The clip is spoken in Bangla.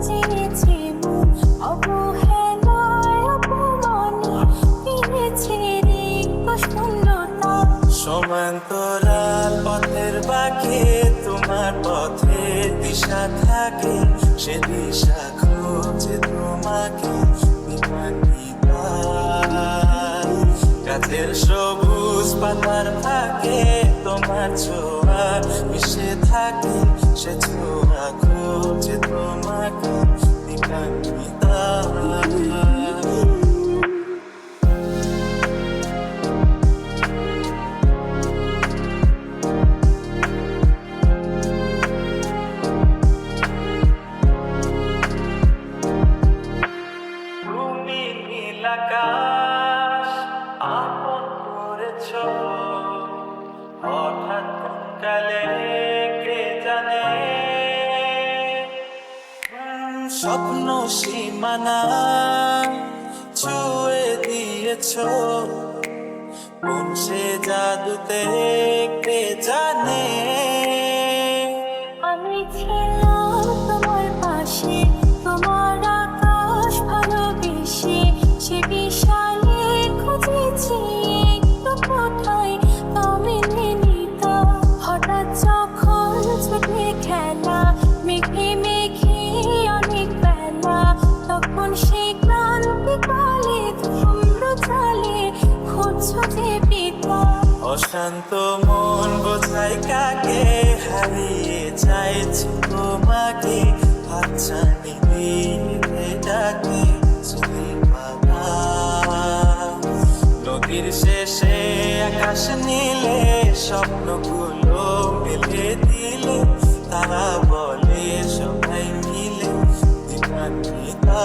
চেয়েছে মন অবহেলায় অপমানে পেয়েছে রিক্ত শূন্যতা। সমান্তরাল পথের বাঁকে তোমার পথে দিশা থাকে, সে দিশা খোঁজে তোমাকে বিমানিতা। গাছের সবুজ পাতার ফাঁকে তোমার ছোঁয়া মিশে থাকে, সে ছোঁয়া খোঁজে তোমাকে বিমানিতা। তুমি নীল আকাশ আপন করেছ, হঠাৎ কালে কে জানে স্বপ্ন সীমানা ছুঁয়ে দিয়েছ, কোন সে জাদুতে কে জানে। আমি ছিলাম তোমার পাশে, তোমার আকাশ ভালোবেসে, সে বিশালে খুঁজেছি একটু কোথায় তুমি নিতা। হঠাৎ যখন ছুটে খেলা মেঘে মেঘে অনেক বেলা, তখন সেই ক্লান্তি কালে ধূম্র চালে খুঁজছো যে পিতা। অশান্ত মন বোঝাই কাকে হারিয়ে চাইছি তোমাকে, হাতছানি দিয়ে ডাকে যদি পাতা। নদীর শেষে আকাশ নীলে স্বপ্নগুলো মেলে দিলে, তারা বলে সবাই মিলে দিবান্বিতা।